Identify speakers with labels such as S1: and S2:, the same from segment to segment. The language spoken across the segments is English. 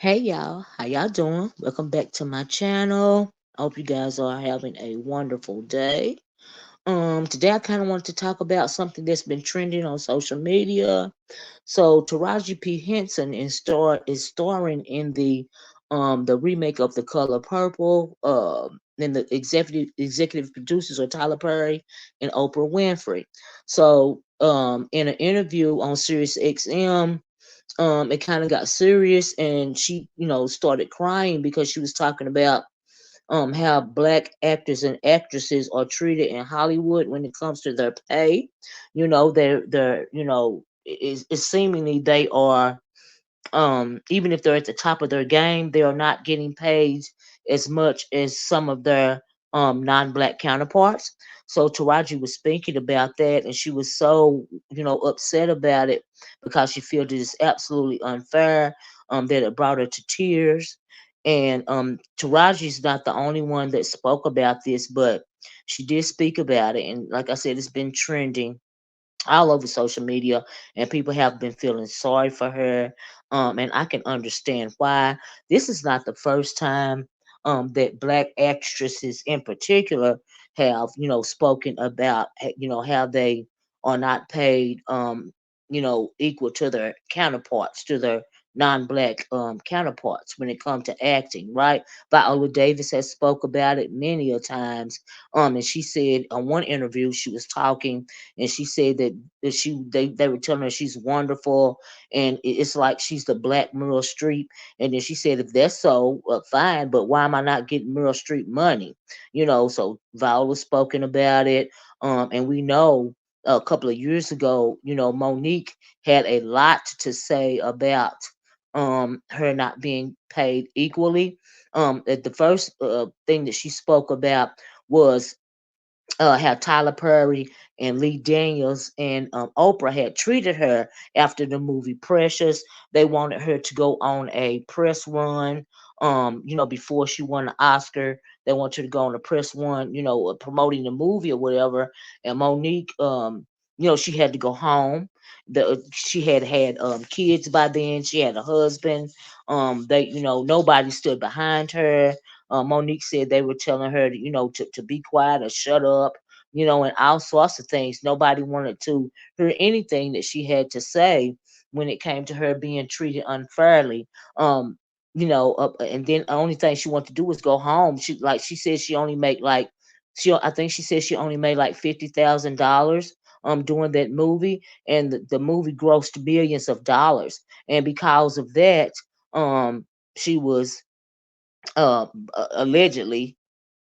S1: Hey y'all, how y'all doing? Welcome back to my channel. I hope you guys are having a wonderful day. Today I kind of wanted to talk about something that's been trending on social media. So Taraji P Henson is starring in the remake of The Color Purple. And the executive producers are Tyler Perry and Oprah Winfrey. So in an interview on Sirius XM, it kind of got serious, and she, started crying because she was talking about how black actors and actresses are treated in Hollywood when it comes to their pay. They're it's seemingly they are, even if they're at the top of their game, they are not getting paid as much as some of their non-black counterparts. So Taraji was speaking about that, and she was so, upset about it because she feels it is absolutely unfair. That it brought her to tears. And Taraji's not the only one that spoke about this, but she did speak about it, and like I said, it's been trending all over social media, and people have been feeling sorry for her. And I can understand why. This is not the first time that black actresses in particular have, spoken about, how they are not paid, equal to their counterparts, to their non-black counterparts when it comes to acting, right? Viola Davis has spoke about it many a times. And she said on one interview she was talking, and she said that they were telling her she's wonderful, and it's like she's the black Meryl Streep. And then she said, if that's so, fine, but why am I not getting Meryl Streep money? So Viola's spoken about it. And we know a couple of years ago, Monique had a lot to say about her not being paid equally. At the first thing that she spoke about was how Tyler Perry and Lee Daniels and Oprah had treated her after the movie Precious. They wanted her to go on a press run, before she won an Oscar. They wanted her to go on a press run, promoting the movie or whatever. And Monique, she had to go home. She had kids by then. She had a husband. Nobody stood behind her. Monique said they were telling her to be quiet or shut up, and all sorts of things. Nobody wanted to hear anything that she had to say when it came to her being treated unfairly. And then the only thing she wanted to do was go home. She said she only make like I think she said she only made like $50,000 doing that movie, and the movie grossed billions of dollars. And because of that, she was allegedly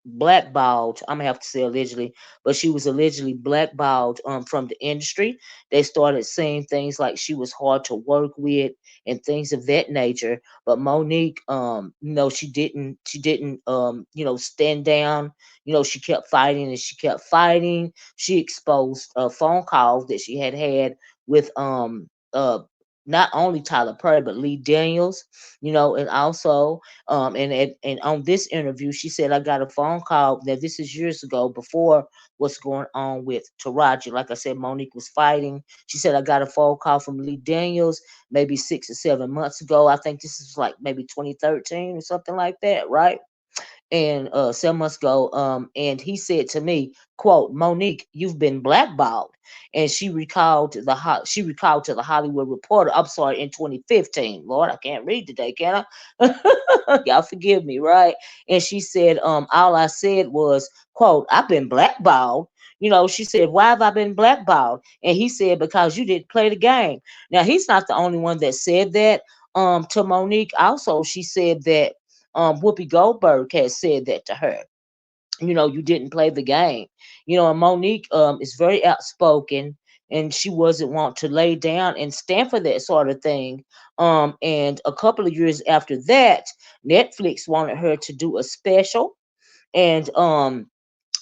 S1: blackballed. I'm gonna have to say allegedly, but she was allegedly blackballed from the industry. They started saying things like she was hard to work with and things of that nature. But Monique, she didn't stand down. She kept fighting and she kept fighting. She exposed phone calls that she had with not only Tyler Perry but Lee Daniels, and also and on this interview, she said, I got a phone call. Now, this is years ago, before what's going on with Taraji. Like I said, Monique was fighting. She said, I got a phone call from Lee Daniels maybe 6 or 7 months ago. I think this is like maybe 2013 or something like that, right? And 7 months ago, and he said to me, quote, Monique, you've been blackballed. And she recalled to the Hollywood Reporter, I'm sorry, in 2015. Lord, I can't read today, can I? Y'all forgive me, right? And she said, all I said was, quote, I've been blackballed. She said, why have I been blackballed? And he said, because you didn't play the game. Now, he's not the only one that said that to Monique. Also, she said that Whoopi Goldberg had said that to her. You didn't play the game. And Monique is very outspoken, and she wasn't want to lay down and stand for that sort of thing. And a couple of years after that, Netflix wanted her to do a special, and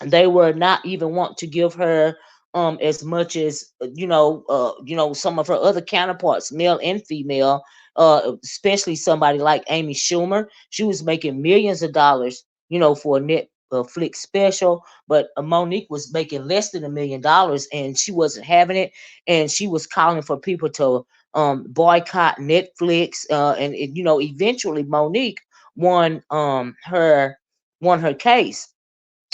S1: they were not even want to give her as much as some of her other counterparts, male and female, especially somebody like Amy Schumer. She was making millions of dollars, for a Netflix special, but Monique was making less than $1 million, and she wasn't having it. And she was calling for people to boycott Netflix, and eventually Monique won her won her case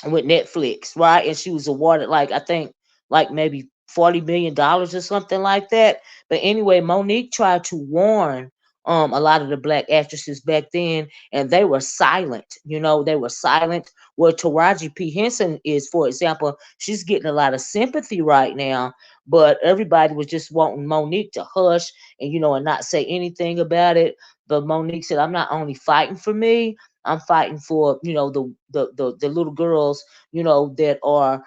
S1: with Netflix, right? And she was awarded, like, I think, like maybe $40 million or something like that. But anyway, Monique tried to warn a lot of the black actresses back then, and they were silent. They were silent. Where Taraji P Henson is, for example, she's getting a lot of sympathy right now, but everybody was just wanting Monique to hush and and not say anything about it. But Monique said, "I'm not only fighting for me, I'm fighting for the little girls that are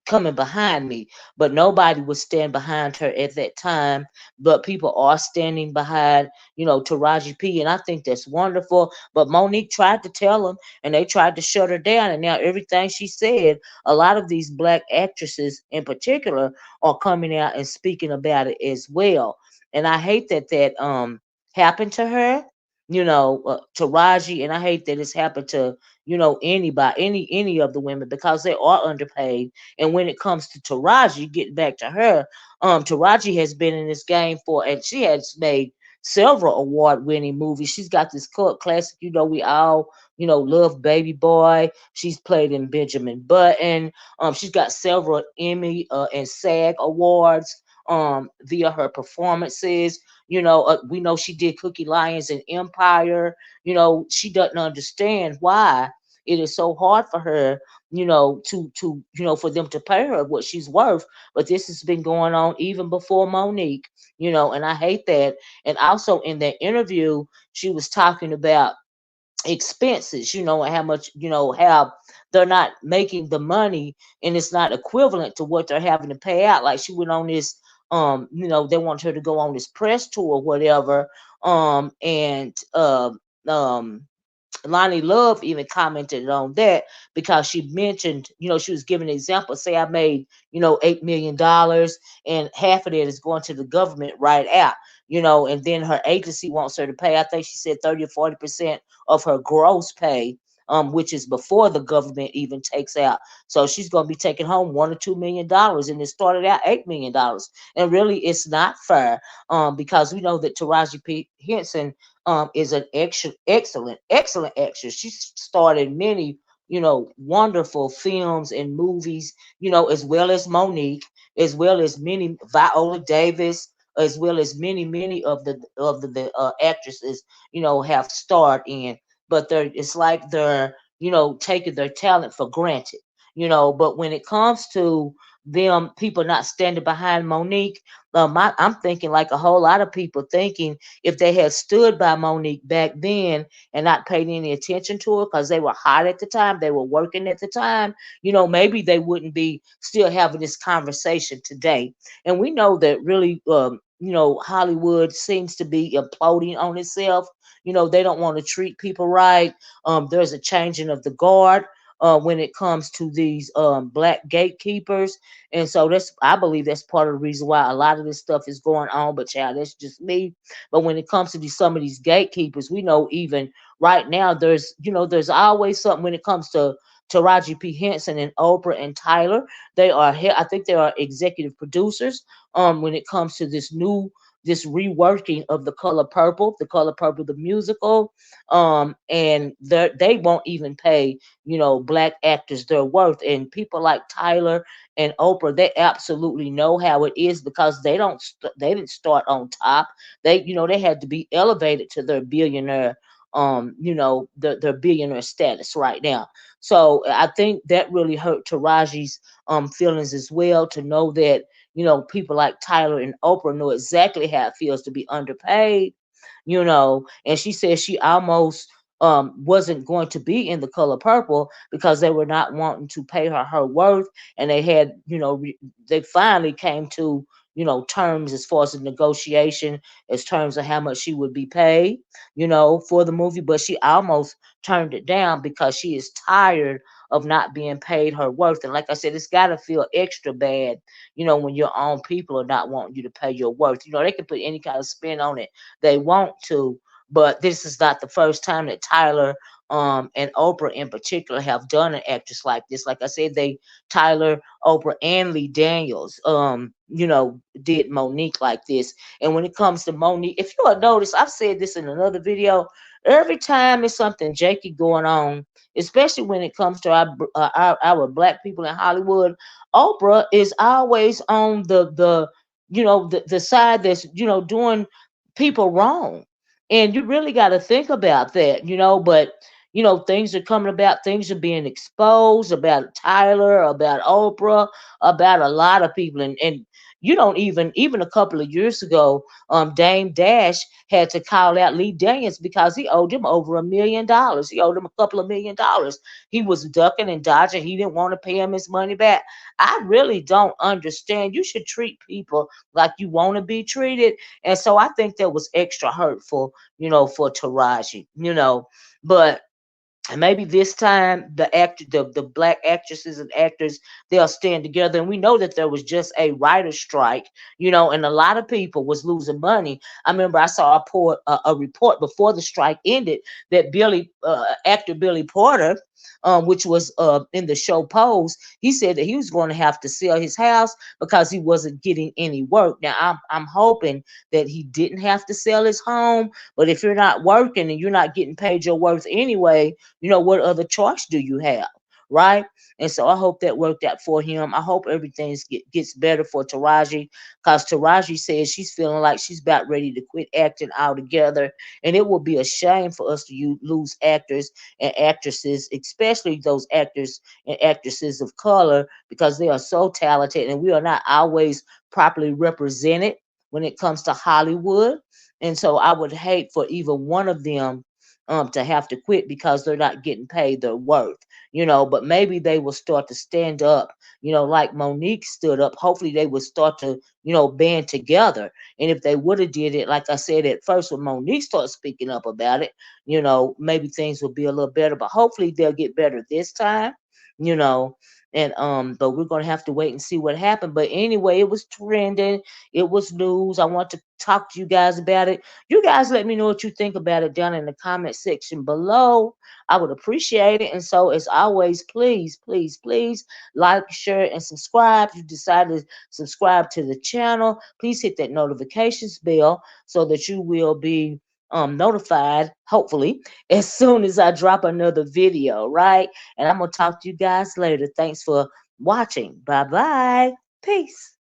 S1: coming behind me." But nobody would stand behind her at that time. But people are standing behind Taraji P, and I think that's wonderful. But Monique tried to tell them, and they tried to shut her down. And now everything she said, a lot of these black actresses in particular are coming out and speaking about it as well. And I hate that happened to her, Taraji, and I hate that it's happened to anybody, any of the women, because they are underpaid. And when it comes to Taraji, getting back to her, Taraji has been in this game and she has made several award-winning movies. She's got this cult classic, we all love Baby Boy. She's played in Benjamin Button. She's got several Emmy and SAG awards via her performances. We know she did Cookie Lions and Empire. She doesn't understand why it is so hard for her, for them to pay her what she's worth. But this has been going on even before Monique, and I hate that. And also in that interview, she was talking about expenses, and how much, how they're not making the money, and it's not equivalent to what they're having to pay out. Like, she went on this, they want her to go on this press tour or whatever, and Lonnie Love even commented on that, because she mentioned, she was giving an example. Say I made, $8 million, and half of that is going to the government right out, and then her agency wants her to pay, I think she said 30 or 40% of her gross pay, which is before the government even takes out. So she's going to be taking home $1 or $2 million, and it started out $8 million, and really it's not fair, because we know that Taraji P Henson is an excellent actress. She starred many, wonderful films and movies, as well as Monique, as well as many Viola Davis, as well as many of the actresses, have starred in. But it's like they're, taking their talent for granted, But when it comes to them, people not standing behind Monique, I'm thinking like a whole lot of people thinking, if they had stood by Monique back then and not paid any attention to her because they were hot at the time, they were working at the time, maybe they wouldn't be still having this conversation today. And we know that really, Hollywood seems to be imploding on itself. They don't want to treat people right. There's a changing of the guard. When it comes to these black gatekeepers, and so I believe that's part of the reason why a lot of this stuff is going on. But child, that's just me. But when it comes to some of these gatekeepers, we know even right now there's always something when it comes to Taraji P Henson and Oprah and Tyler. I think they are executive producers. When it comes to this reworking of the Color Purple, the musical, and they won't even pay black actors their worth. And people like Tyler and Oprah, they absolutely know how it is, because they didn't start on top. They had to be elevated to their billionaire, their billionaire status right now. So I think that really hurt Taraji's feelings as well, to know that people like Tyler and Oprah know exactly how it feels to be underpaid, and she said she almost wasn't going to be in The Color Purple because they were not wanting to pay her worth. And they had, they finally came to terms as far as the negotiation, as terms of how much she would be paid, for the movie. But she almost turned it down because she is tired of not being paid her worth. And like I said, it's got to feel extra bad, when your own people are not wanting you to pay your worth. They can put any kind of spin on it they want to, but this is not the first time that Tyler and Oprah in particular have done an actress like this. Like I said, they Tyler, Oprah, and Lee Daniels, did Monique like this. And when it comes to Monique, if you have noticed, I've said this in another video. Every time there's something janky going on, especially when it comes to our black people in Hollywood, Oprah is always on the side that's doing people wrong. And you really got to think about that. But things are coming about, things are being exposed about Tyler, about Oprah, about a lot of people. And you don't even a couple of years ago, Dame Dash had to call out Lee Daniels because he owed him over $1 million. He owed him a couple of $1 million. He was ducking and dodging. He didn't want to pay him his money back. I really don't understand. You should treat people like you want to be treated. And so I think that was extra hurtful, for Taraji. But maybe this time the black actresses and actors, they'll stand together. And we know that there was just a writer's strike, and a lot of people was losing money. I remember I saw a report before the strike ended that actor Billy Porter, which was in the show Pose, he said that he was going to have to sell his house because he wasn't getting any work. Now I'm hoping that he didn't have to sell his home, but if you're not working and you're not getting paid your worth anyway, what other choice do you have? Right? And so I hope that worked out for him. I hope everything gets better for Taraji, because Taraji says she's feeling like she's about ready to quit acting altogether. And it will be a shame for us to lose actors and actresses, especially those actors and actresses of color, because they are so talented and we are not always properly represented when it comes to Hollywood. And so I would hate for either one of them to have to quit because they're not getting paid their worth. But maybe they will start to stand up, like Monique stood up. Hopefully they will start to, band together. And if they would have did it, like I said at first, when Monique started speaking up about it, maybe things will be a little better. But hopefully they'll get better this time, you know. And but we're gonna have to wait and see what happened. But anyway, it was trending, it was news. I want to talk to you guys about it. You guys let me know what you think about it down in the comment section below. I would appreciate it. And so, as always, please, please, please like, share, and subscribe. If you decide to subscribe to the channel, please hit that notifications bell so that you will be notified, hopefully, as soon as I drop another video, right? And I'm going to talk to you guys later. Thanks for watching. Bye bye. Peace.